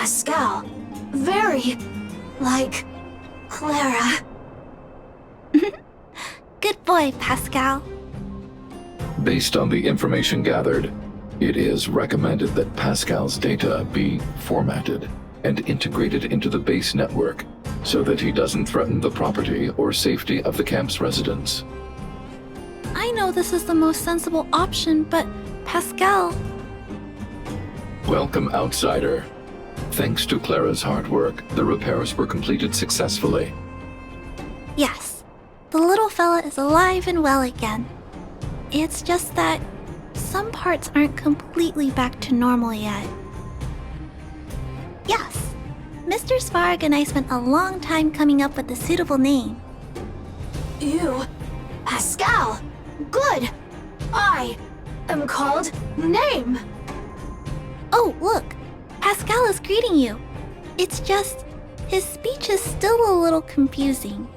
Pascal. Very like Clara. Good boy, Pascal. Based on the information gathered, it is recommended that Pascal's data be formatted and integrated into the base network so that he doesn't threaten the property or safety of the camp's residents. I know this is the most sensible option, but Pascal... Welcome, outsider. Thanks to Clara's hard work, the repairs were completed successfully. Yes, the little fella is alive and well again. It's just that some parts aren't completely back to normal yet. Yes, Mr. Svarg and I spent a long time coming up with a suitable name. You, Pascal. Good. I am called Name. Oh, look, Pascal is greeting you. It's just, his speech is still a little confusing.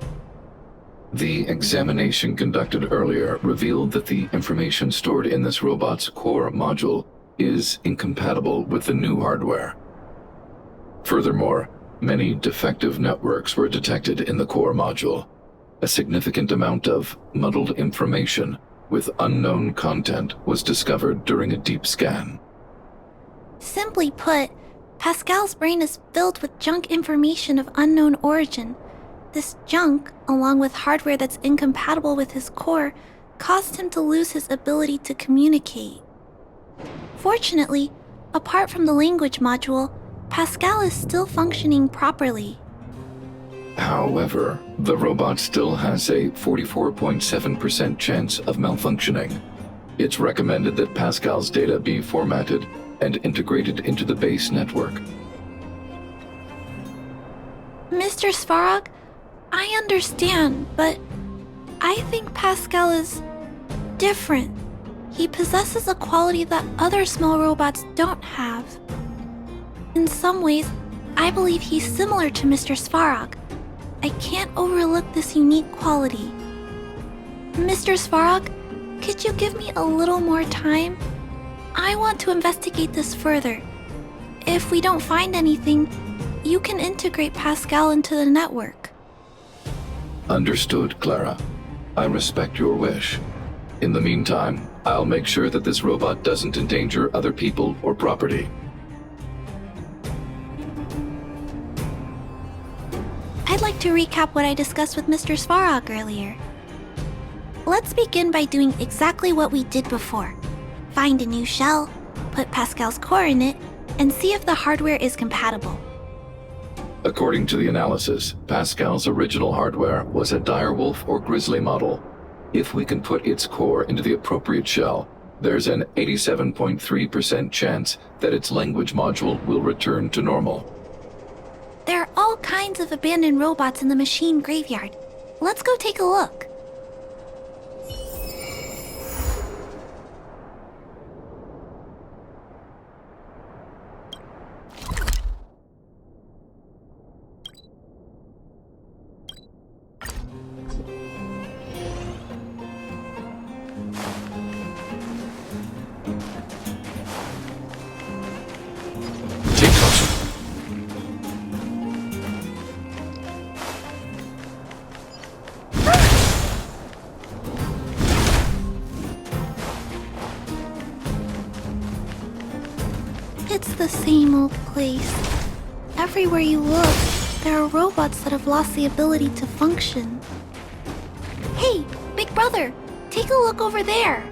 The examination conducted earlier revealed that the information stored in this robot's core module is incompatible with the new hardware. Furthermore, many defective networks were detected in the core module. A significant amount of muddled information with unknown content was discovered during a deep scan. Simply put, Pascal's brain is filled with junk information of unknown origin. This junk, along with hardware that's incompatible with his core, caused him to lose his ability to communicate. Fortunately, apart from the language module, Pascal is still functioning properly. However, the robot still has a 44.7% chance of malfunctioning. It's recommended that Pascal's data be formatted and integrated into the base network. Mr. Svarog, I understand, but I think Pascal is different. He possesses a quality that other small robots don't have. In some ways, I believe he's similar to Mr. Svarog. I can't overlook this unique quality. Mr. Svarog, could you give me a little more time? I want to investigate this further. If we don't find anything, you can integrate Pascal into the network. Understood, Clara. I respect your wish. In the meantime, I'll make sure that this robot doesn't endanger other people or property. I'd like to recap what I discussed with Mr. Svarog earlier. Let's begin by doing exactly what we did before. Find a new shell, put Pascal's core in it, and see if the hardware is compatible. According to the analysis, Pascal's original hardware was a direwolf or grizzly model. If we can put its core into the appropriate shell, there's an 87.3% chance that its language module will return to normal. There are all kinds of abandoned robots in the machine graveyard. Let's go take a look. It's the same old place. Everywhere you look, there are robots that have lost the ability to function. Hey, big brother, take a look over there.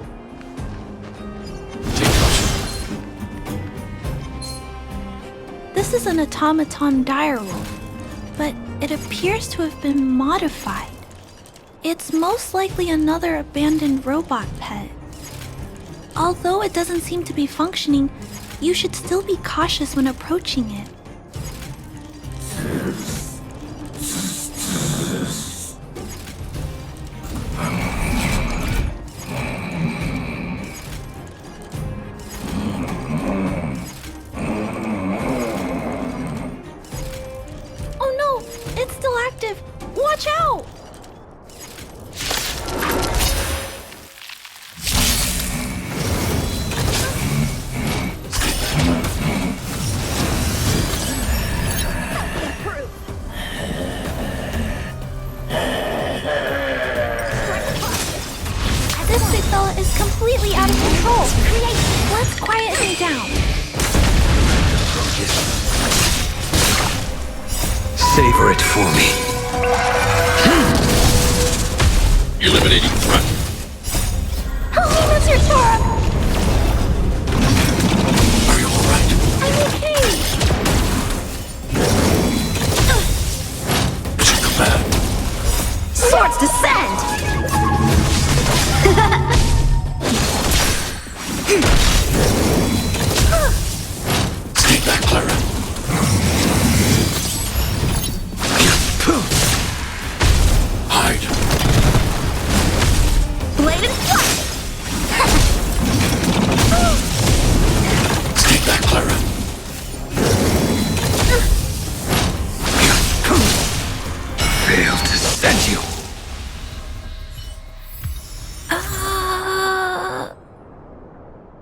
This is an automaton direwolf, but it appears to have been modified. It's most likely another abandoned robot pet. Although it doesn't seem to be functioning, you should still be cautious when approaching it. Oh no, it's still active. Watch out! completely out of control. Let's quiet him down. Savor it for me. Eliminating threat. Help me, Mr. Sparrow! Are you alright? I'm okay. Mission command. Swords descend! Stay back, Clara. Hide. Blade and flight! Stay back, Clara. Failed to send you.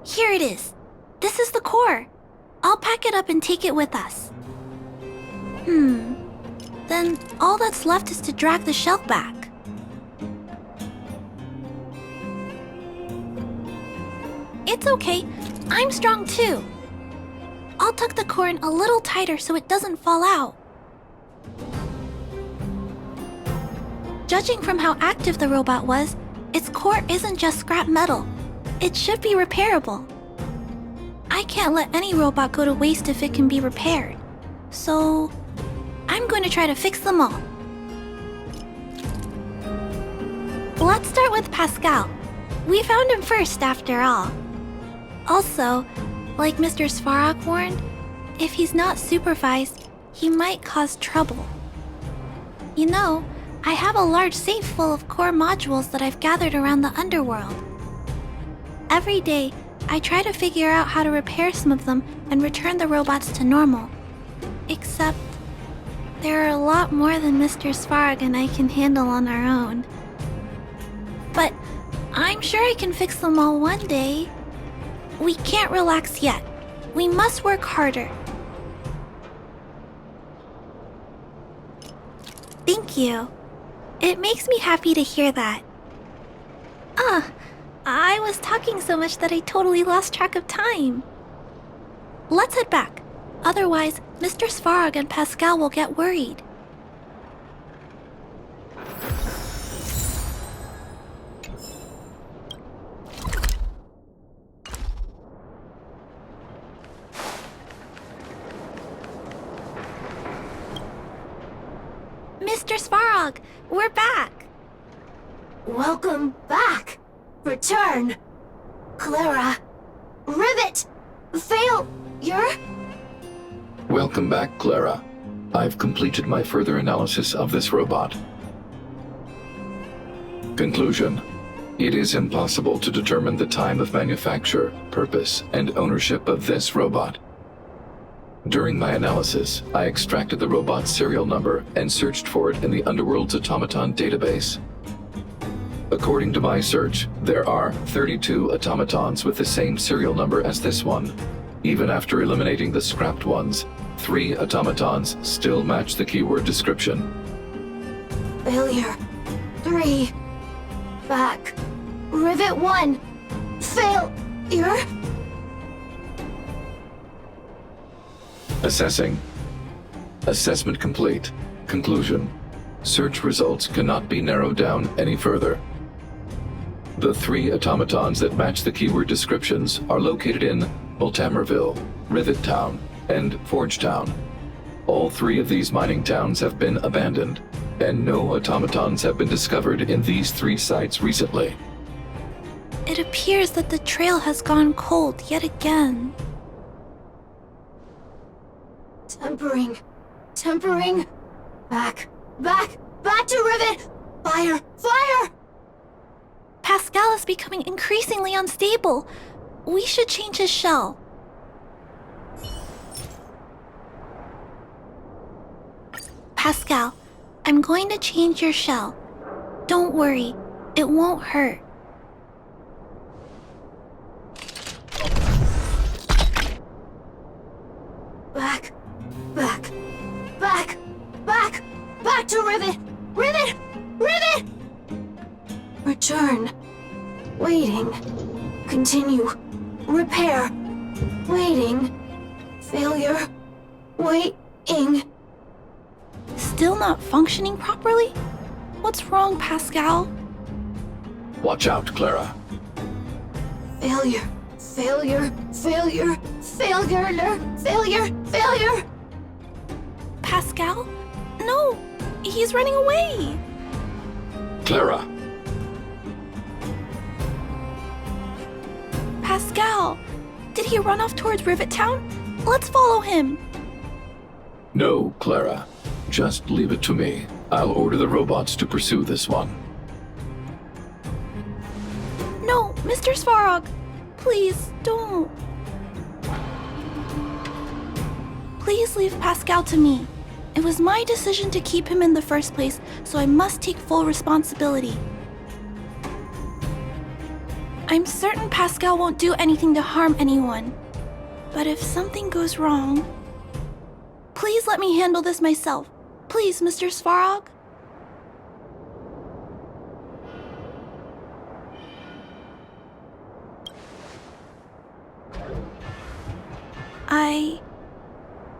Here it is. This is the core. I'll pack it up and take it with us. Then all that's left is to drag the shell back. It's okay. I'm strong too. I'll tuck the core in a little tighter so it doesn't fall out. Judging from how active the robot was, its core isn't just scrap metal. It should be repairable. I can't let any robot go to waste if it can be repaired. So, I'm going to try to fix them all. Let's start with Pascal. We found him first, after all. Also, like Mr. Svarog warned, if he's not supervised, he might cause trouble. You know, I have a large safe full of core modules that I've gathered around the underworld. Every day, I try to figure out how to repair some of them and return the robots to normal. Except, there are a lot more than Mr. Svarog and I can handle on our own. But I'm sure I can fix them all one day. We can't relax yet. We must work harder. Thank you. It makes me happy to hear that. I was talking so much that I totally lost track of time. Let's head back. Otherwise, Mr. Svarog and Pascal will get worried. Mr. Svarog, we're back. Welcome back. Return. Clara. Rivet. Failure. Welcome back, Clara. I've completed my further analysis of this robot. Conclusion. It is impossible to determine the time of manufacture, purpose, and ownership of this robot. During my analysis, I extracted the robot's serial number and searched for it in the Underworld's automaton database. According to my search, there are 32 automatons with the same serial number as this one. Even after eliminating the scrapped ones, 3 automatons still match the keyword description. Failure. 3. Back. Rivet 1. Failure. Assessing. Assessment complete. Conclusion. Search results cannot be narrowed down any further. The 3 automatons that match the keyword descriptions are located in Multamerville, Rivet Town, and Forge Town. All 3 of these mining towns have been abandoned, and no automatons have been discovered in these 3 sites recently. It appears that the trail has gone cold yet again. Tempering. Tempering. Back. Back. Back to Rivet. Fire. Fire. Pascal is becoming increasingly unstable. We should change his shell. Pascal, I'm going to change your shell. Don't worry, it won't hurt. Back. Back. Back. Back. Back to Rivet. Rivet. Rivet. Return. Waiting. Continue. Repair. Waiting. Failure. Waiting. Still not functioning properly? What's wrong, Pascal? Watch out, Clara. Failure. Failure. Failure. Failure. Failure. Failure. Pascal? No! He's running away! Clara. Pascal! Did he run off towards Rivet Town? Let's follow him! No, Clara. Just leave it to me. I'll order the robots to pursue this one. No, Mr. Svarog! Please, don't. Please leave Pascal to me. It was my decision to keep him in the first place, so I must take full responsibility. I'm certain Pascal won't do anything to harm anyone. But if something goes wrong... Please let me handle this myself. Please, Mr. Svarog? I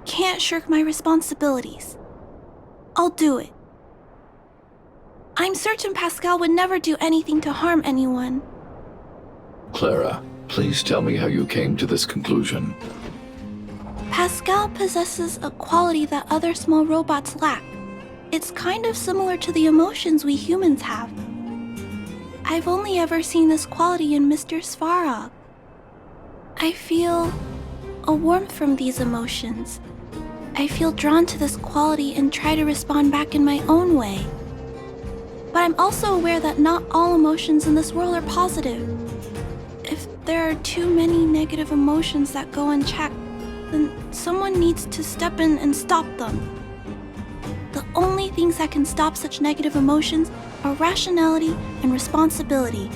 can't shirk my responsibilities. I'll do it. I'm certain Pascal would never do anything to harm anyone. Clara, please tell me how you came to this conclusion. Pascal possesses a quality that other small robots lack. It's kind of similar to the emotions we humans have. I've only ever seen this quality in Mr. Svarog. I feel a warmth from these emotions. I feel drawn to this quality and try to respond back in my own way. But I'm also aware that not all emotions in this world are positive. If there are too many negative emotions that go unchecked, then someone needs to step in and stop them. The only things that can stop such negative emotions are rationality and responsibility.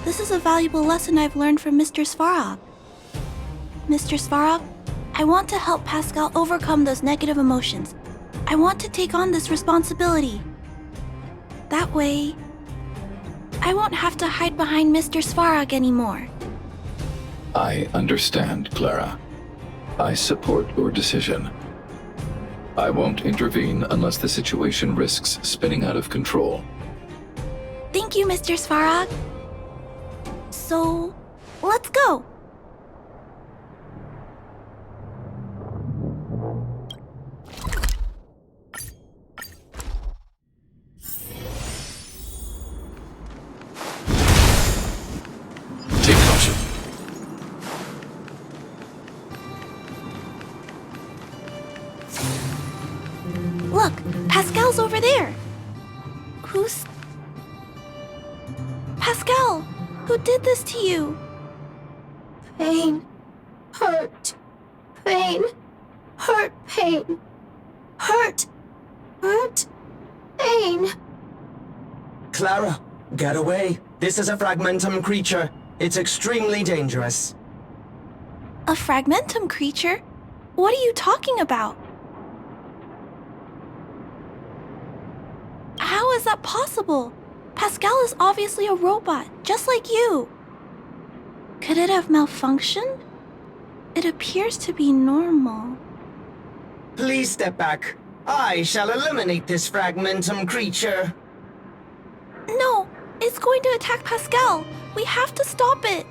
This is a valuable lesson I've learned from Mr. Svarog. Mr. Svarog, I want to help Pascal overcome those negative emotions. I want to take on this responsibility. That way, I won't have to hide behind Mr. Svarog anymore. I understand, Clara. I support your decision. I won't intervene unless the situation risks spinning out of control. Thank you, Mr. Svarog. So, let's go. Take caution. Look, Pascal's over there. Who's... Pascal, who did this to you? Pain. Hurt. Pain. Hurt. Pain. Hurt. Hurt. Pain. Clara, get away. This is a fragmentum creature. It's extremely dangerous. A fragmentum creature? What are you talking about? How is that possible? Pascal is obviously a robot, just like you. Could it have malfunctioned? It appears to be normal. Please step back. I shall eliminate this fragmentum creature. No, it's going to attack Pascal. We have to stop it.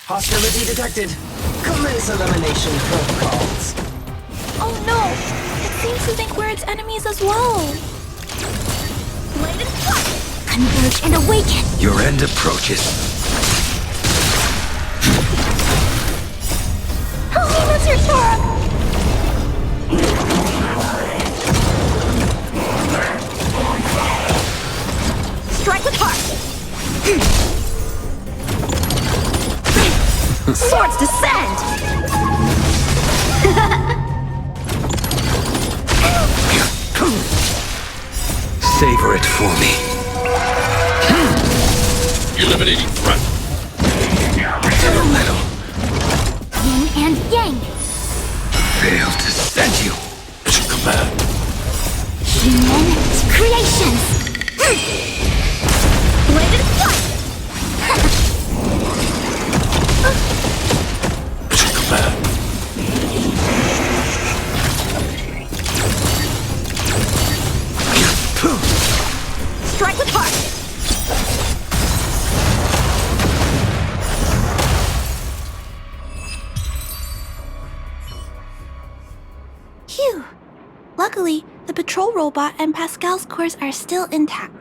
Hostility detected. Commence elimination protocols. Oh no! It seems to think we're its enemies as well. Blade and fire. Converge and awaken. Your end approaches. Help me, Mr. Svarog. Strike with heart. Swords descend. Savor it for me. Eliminating threat. Little Yin and yang. fail to send you. Mission command. Human creations. Bladed flight! Strike with heart! Phew! Luckily, the patrol robot and Pascal's cores are still intact.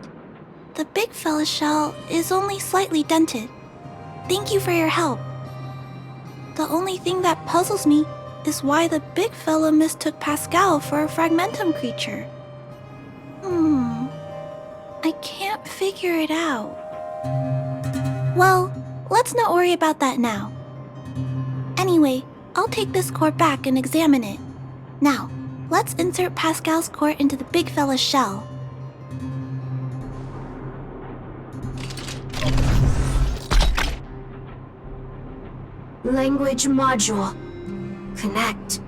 The big fella's shell is only slightly dented. Thank you for your help. The only thing that puzzles me is why the big fella mistook Pascal for a fragmentum creature. I can't figure it out. Well, let's not worry about that now. Anyway, I'll take this core back and examine it. Now, let's insert Pascal's core into the big fella's shell. Language module. Connect.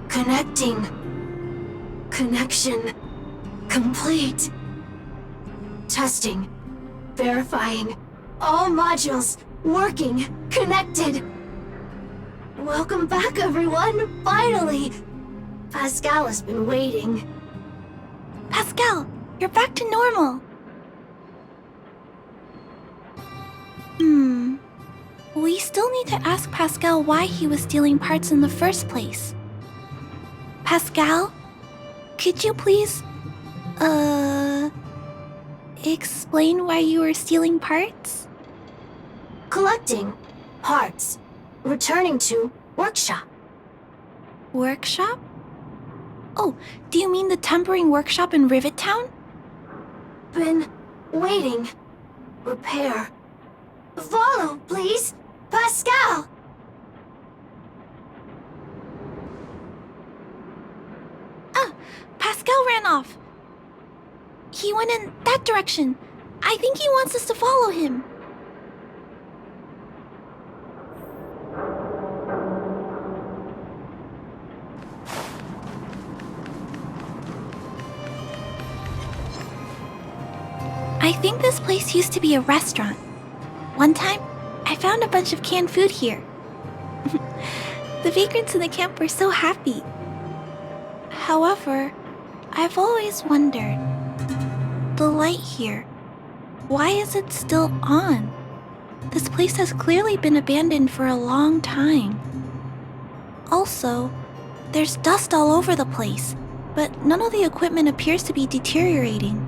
Connecting. Connection. Complete. Testing. Verifying. All modules working. Connected. Welcome back, everyone. Finally. Pascal has been waiting. Pascal, you're back to normal. We still need to ask Pascal why he was stealing parts in the first place. Pascal, could you please, explain why you were stealing parts? Collecting. Parts. Returning to workshop. Workshop? Oh, do you mean the tempering workshop in Rivet Town? Been waiting. Repair. Follow, please. Pascal! Pascal ran off. He went in that direction. I think he wants us to follow him. I think this place used to be a restaurant. One time, I found a bunch of canned food here. The vagrants in the camp were so happy. However, I've always wondered, the light here, why is it still on? This place has clearly been abandoned for a long time. Also, there's dust all over the place, but none of the equipment appears to be deteriorating.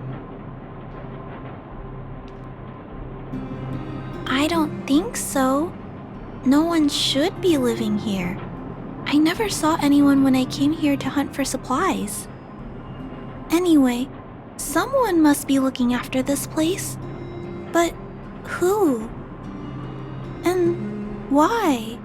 I don't think so. No one should be living here. I never saw anyone when I came here to hunt for supplies. Anyway, someone must be looking after this place. But who? And why?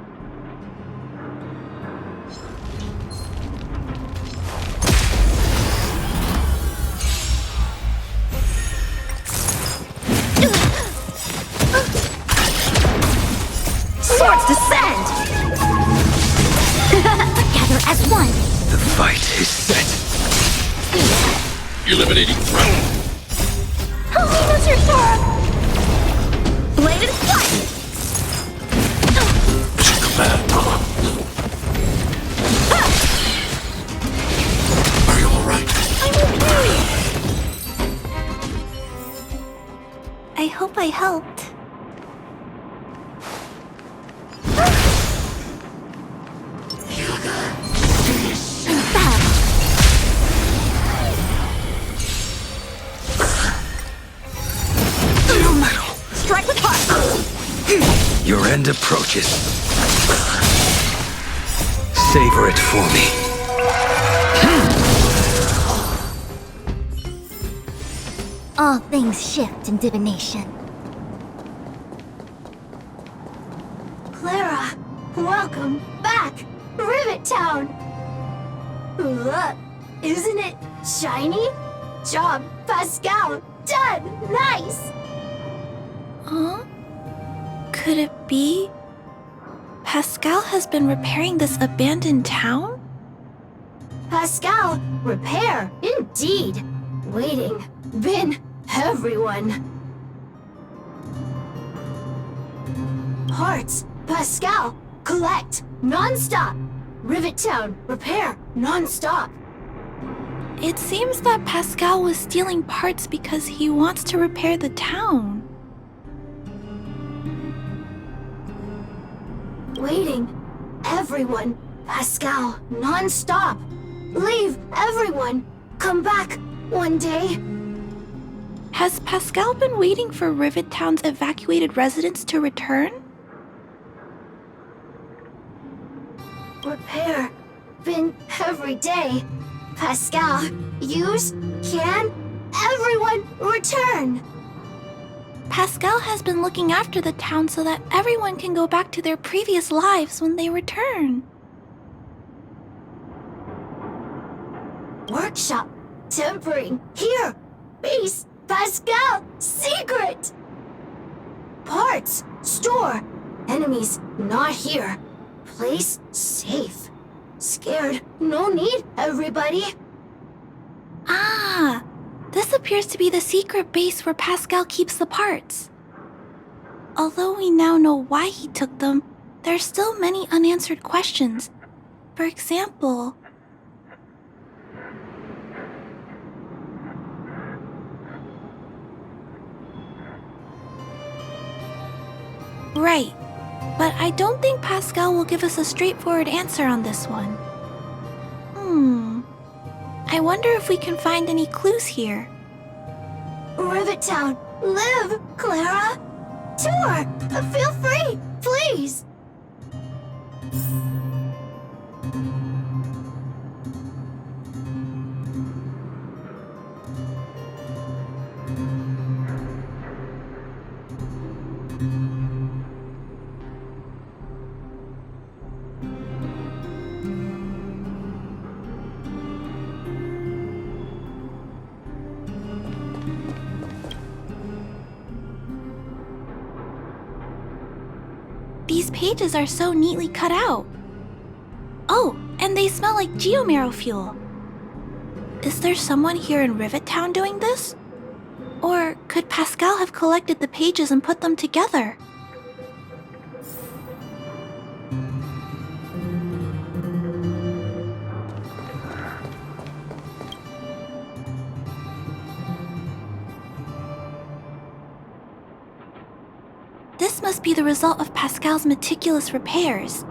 Swords descend! Gather as one! The fight is set. Eliminating threat. Help me, Mr. Sora! Bladed flight! Are you alright? I hope I helped. Strike with heart! Your end approaches. Savor it for me. All things shift in divination. Clara, welcome back! Rivet Town! Look, isn't it shiny? Job, Pascal! Done! Nice! Huh? Could it be? Pascal has been repairing this abandoned town? Pascal, repair, indeed. Waiting, been everyone. Parts, Pascal, collect, non-stop. Rivet Town, repair, non-stop. It seems that Pascal was stealing parts because he wants to repair the town. Waiting, everyone, Pascal, non-stop. Leave, everyone. Come back, one day. Has Pascal been waiting for Rivet Town's evacuated residents to return? Repair, bin every day. Pascal, use, can, everyone return. Pascal has been looking after the town so that everyone can go back to their previous lives when they return. Workshop, tempering, here, base, Pascal, secret. Parts, store, enemies, not here. Place, safe. Scared, no need, everybody. Ah, this appears to be the secret base where Pascal keeps the parts. Although we now know why he took them, there are still many unanswered questions. For example, right, but I don't think Pascal will give us a straightforward answer on this one. I wonder if we can find any clues here. Rivet Town, live, Clara. Tour, feel free, please. These pages are so neatly cut out. Oh, and they smell like geomarrow fuel. Is there someone here in Rivet Town doing this? Or could Pascal have collected the pages and put them together? This must be the result of Pascal's meticulous repairs.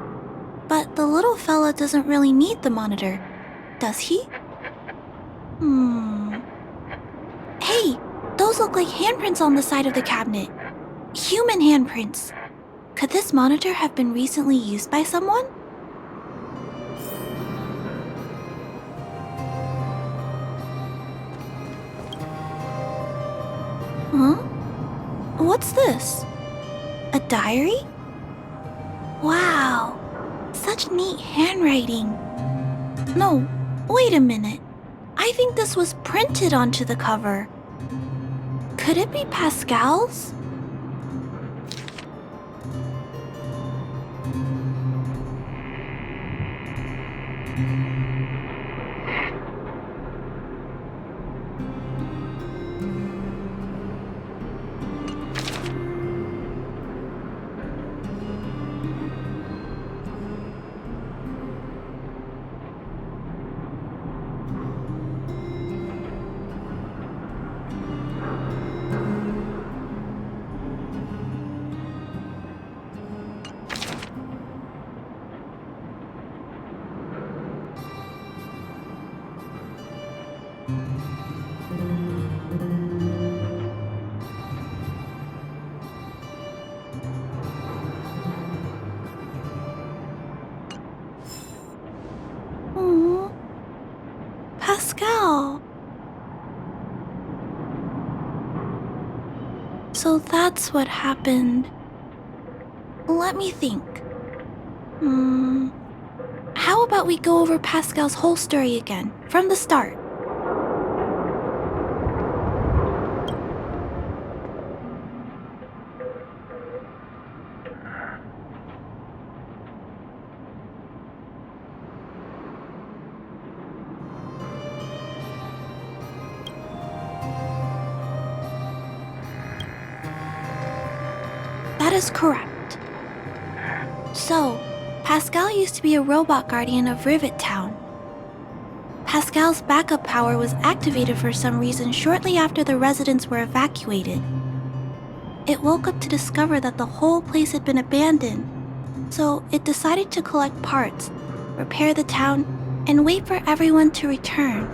But the little fella doesn't really need the monitor, does he? Hey, those look like handprints on the side of the cabinet. Human handprints. Could this monitor have been recently used by someone? Huh? What's this? A diary? Wow, such neat handwriting. No, wait a minute. I think this was printed onto the cover. Could it be Pascal's? Pascal. So that's what happened. Let me think. How about we go over Pascal's whole story again, from the start? is correct. So, Pascal used to be a robot guardian of Rivet Town. Pascal's backup power was activated for some reason shortly after the residents were evacuated. It woke up to discover that the whole place had been abandoned, so it decided to collect parts, repair the town, and wait for everyone to return.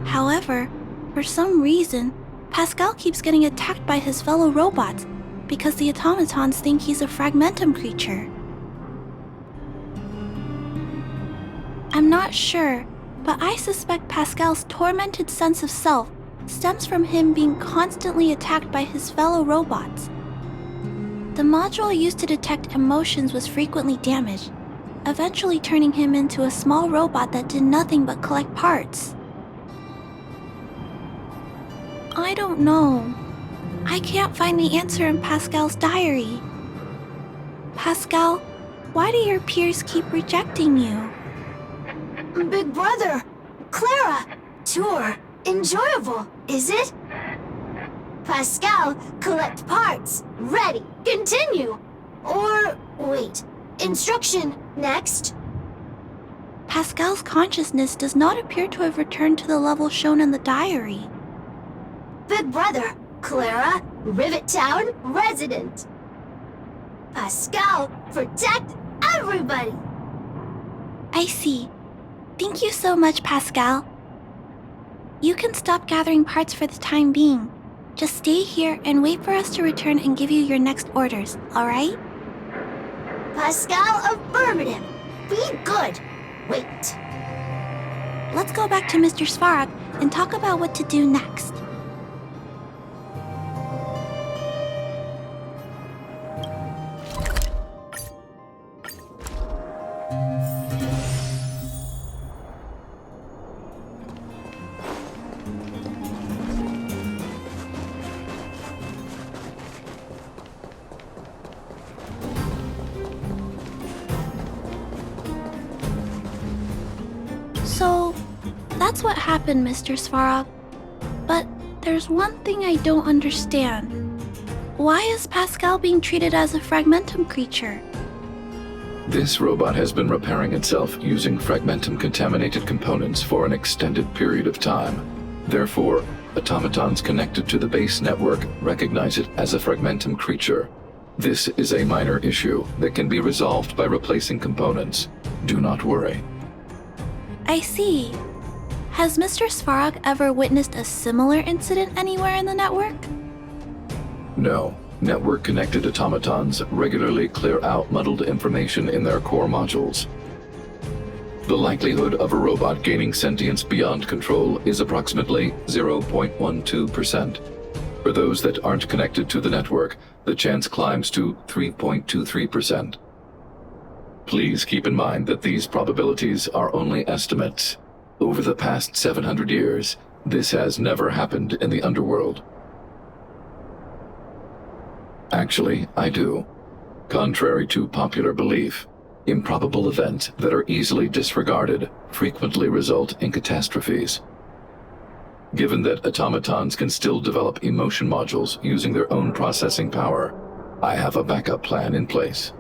However, for some reason, Pascal keeps getting attacked by his fellow robots because the automatons think he's a fragmentum creature. I'm not sure, but I suspect Pascal's tormented sense of self stems from him being constantly attacked by his fellow robots. The module used to detect emotions was frequently damaged, eventually turning him into a small robot that did nothing but collect parts. I don't know. I can't find the answer in Pascal's diary. Pascal, why do your peers keep rejecting you? Big brother, Clara, tour, enjoyable, is it? Pascal, collect parts, ready, continue. Or, wait, instruction, next. Pascal's consciousness does not appear to have returned to the level shown in the diary. Big brother, Clara, Rivet Town, resident. Pascal, protect everybody. I see. Thank you so much, Pascal. You can stop gathering parts for the time being. Just stay here and wait for us to return and give you your next orders, alright? Pascal, affirmative. Be good. Wait. Let's go back to Mr. Svarog and talk about what to do next. So, that's what happened, Mr. Svarog. But there's one thing I don't understand. Why is Pascal being treated as a fragmentum creature? This robot has been repairing itself using fragmentum-contaminated components for an extended period of time. Therefore, automatons connected to the base network recognize it as a fragmentum creature. This is a minor issue that can be resolved by replacing components. Do not worry. I see. Has Mr. Svarog ever witnessed a similar incident anywhere in the network? No. Network-connected automatons regularly clear out muddled information in their core modules. The likelihood of a robot gaining sentience beyond control is approximately 0.12%. For those that aren't connected to the network, the chance climbs to 3.23%. Please keep in mind that these probabilities are only estimates. Over the past 700 years, this has never happened in the underworld. Actually, I do. Contrary to popular belief, improbable events that are easily disregarded frequently result in catastrophes. Given that automatons can still develop emotion modules using their own processing power, I have a backup plan in place.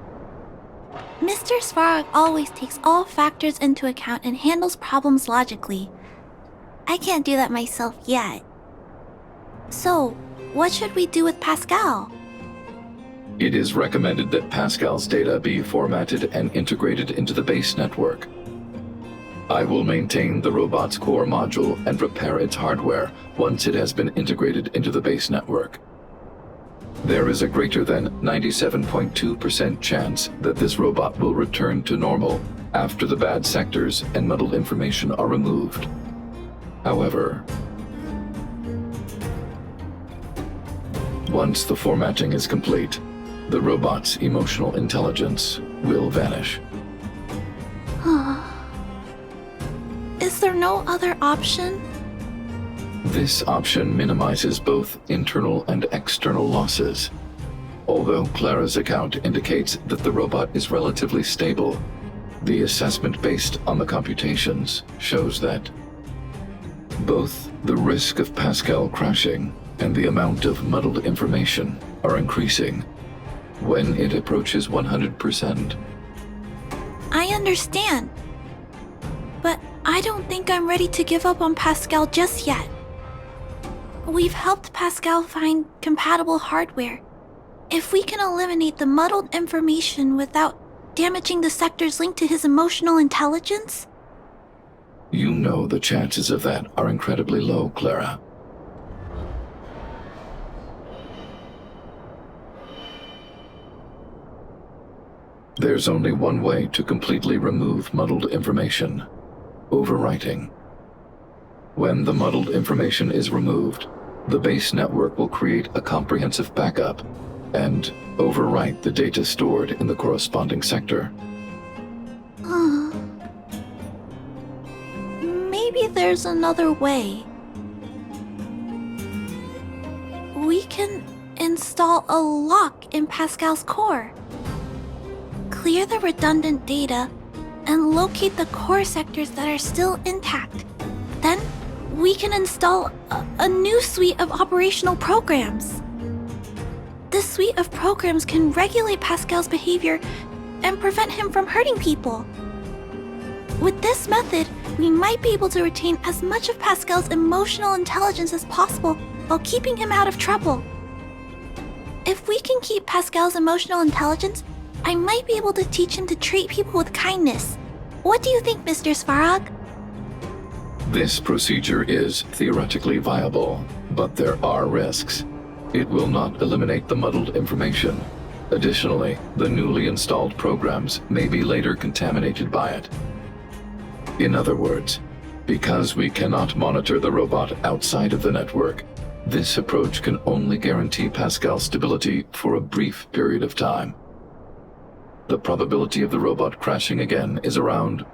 Mr. Svarog always takes all factors into account and handles problems logically. I can't do that myself yet. So, what should we do with Pascal? It is recommended that Pascal's data be formatted and integrated into the base network. I will maintain the robot's core module and repair its hardware once it has been integrated into the base network. There is a greater than 97.2% chance that this robot will return to normal after the bad sectors and muddled information are removed. However, once the formatting is complete, the robot's emotional intelligence will vanish. Is there no other option? This option minimizes both internal and external losses. Although Clara's account indicates that the robot is relatively stable, the assessment based on the computations shows that both the risk of Pascal crashing and the amount of muddled information are increasing. when it approaches 100%. I understand. But I don't think I'm ready to give up on Pascal just yet. We've helped Pascal find compatible hardware. If we can eliminate the muddled information without damaging the sectors linked to his emotional intelligence, You know the chances of that are incredibly low, Clara. There's only one way to completely remove muddled information: overwriting. When the muddled information is removed, the base network will create a comprehensive backup and overwrite the data stored in the corresponding sector. maybe there's another way. We can install a lock in Pascal's core. Clear the redundant data and locate the core sectors that are still intact. Then we can install a new suite of operational programs. This suite of programs can regulate Pascal's behavior and prevent him from hurting people. With this method, we might be able to retain as much of Pascal's emotional intelligence as possible while keeping him out of trouble. If we can keep Pascal's emotional intelligence, I might be able to teach him to treat people with kindness. What do you think, Mr. Svarog? This procedure is theoretically viable, but there are risks. It will not eliminate the muddled information. Additionally, the newly installed programs may be later contaminated by it. In other words, because we cannot monitor the robot outside of the network, this approach can only guarantee Pascal's stability for a brief period of time. The probability of the robot crashing again is around...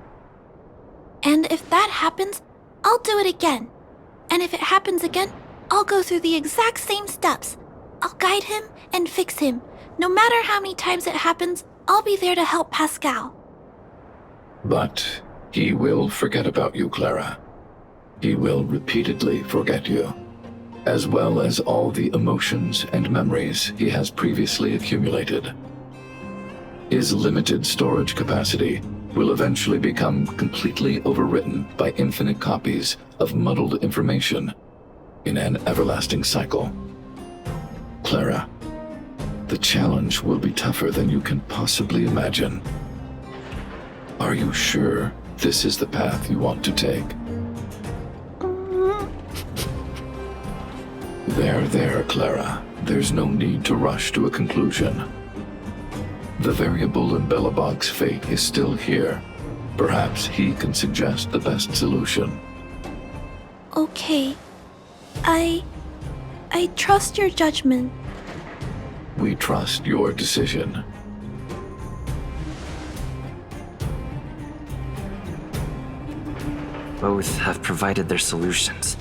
And if that happens, I'll do it again. And if it happens again, I'll go through the exact same steps. I'll guide him and fix him. No matter how many times it happens, I'll be there to help Pascal. But he will forget about you, Clara. He will repeatedly forget you, as well as all the emotions and memories he has previously accumulated. His limited storage capacity will eventually become completely overwritten by infinite copies of muddled information in an everlasting cycle. Clara, the challenge will be tougher than you can possibly imagine. Are you sure this is the path you want to take? There, Clara. There's no need to rush to a conclusion. The variable in Belobog's fate is still here. Perhaps he can suggest the best solution. Okay. I trust your judgment. We trust your decision. Both have provided their solutions.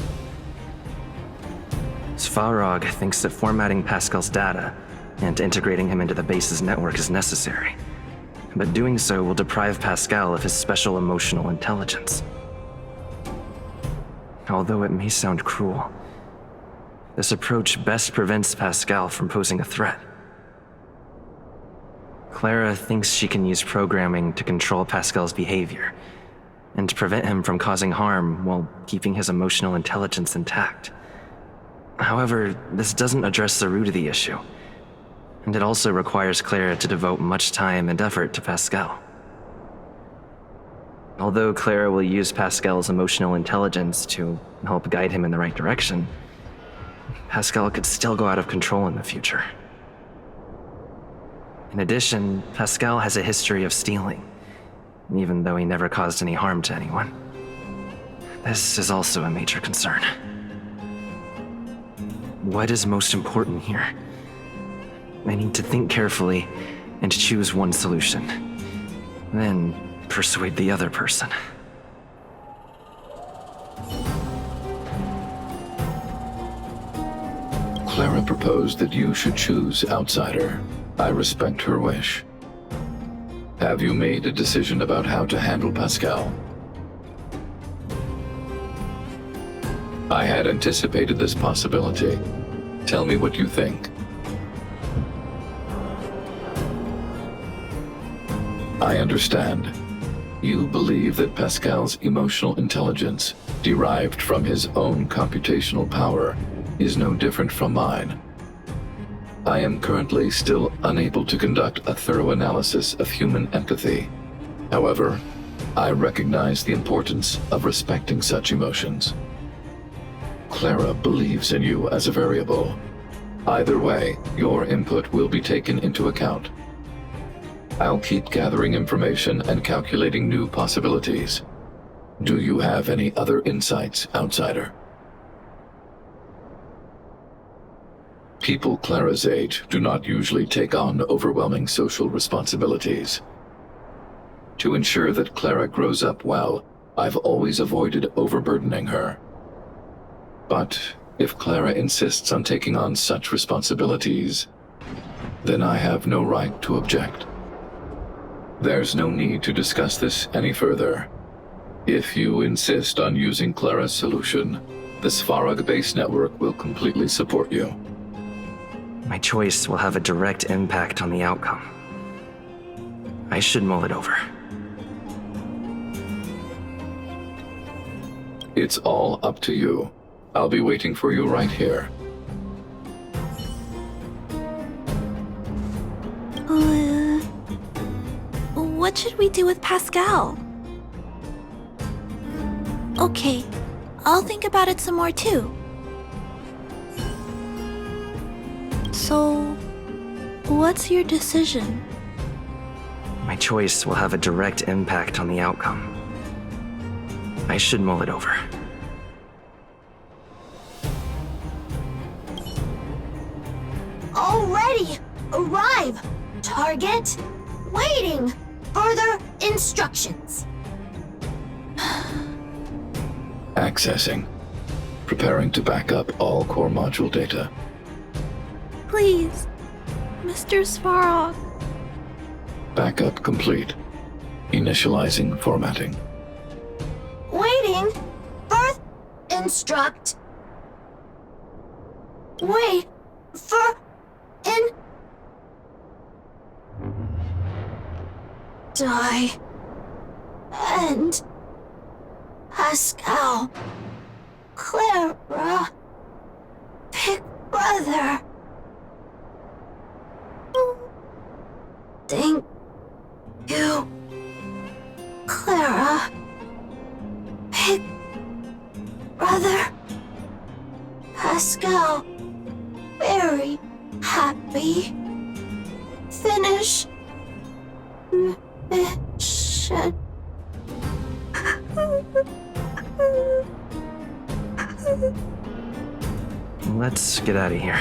Svarog thinks that formatting Pascal's data and integrating him into the base's network is necessary, but doing so will deprive Pascal of his special emotional intelligence. Although it may sound cruel, this approach best prevents Pascal from posing a threat. Clara thinks she can use programming to control Pascal's behavior and to prevent him from causing harm while keeping his emotional intelligence intact. However, this doesn't address the root of the issue, and it also requires Clara to devote much time and effort to Pascal. Although Clara will use Pascal's emotional intelligence to help guide him in the right direction, Pascal could still go out of control in the future. In addition, Pascal has a history of stealing, even though he never caused any harm to anyone. This is also a major concern. What is most important here? I need to think carefully and choose one solution, then persuade the other person. Clara proposed that you should choose outsider. I respect her wish. Have you made a decision about how to handle Pascal? I had anticipated this possibility. Tell me what you think. I understand. You believe that Pascal's emotional intelligence, derived from his own computational power, is no different from mine. I am currently still unable to conduct a thorough analysis of human empathy. However, I recognize the importance of respecting such emotions. Clara believes in you as a variable. Either way, your input will be taken into account. I'll keep gathering information and calculating new possibilities. Do you have any other insights, Outsider? People Clara's age do not usually take on overwhelming social responsibilities. To ensure that Clara grows up well, I've always avoided overburdening her. But if Clara insists on taking on such responsibilities, then I have no right to object. There's no need to discuss this any further. If you insist on using Clara's solution, the Svarog base network will completely support you. My choice will have a direct impact on the outcome. I should mull it over. It's all up to you. I'll be waiting for you right here. What should we do with Pascal? Okay, I'll think about it some more too. So, what's your decision? My choice will have a direct impact on the outcome. I should mull it over. Already! Arrive! Target! Waiting! Further instructions. Accessing. Preparing to back up all core module data. Please, Mr. Svarog. Backup complete. Initializing formatting. Waiting! Birth instruct. Wait for in. Die. And Pascal. Clara. Big brother. Thank you, Clara. Big brother. Pascal. Very happy. Finish. Mission. Let's get out of here.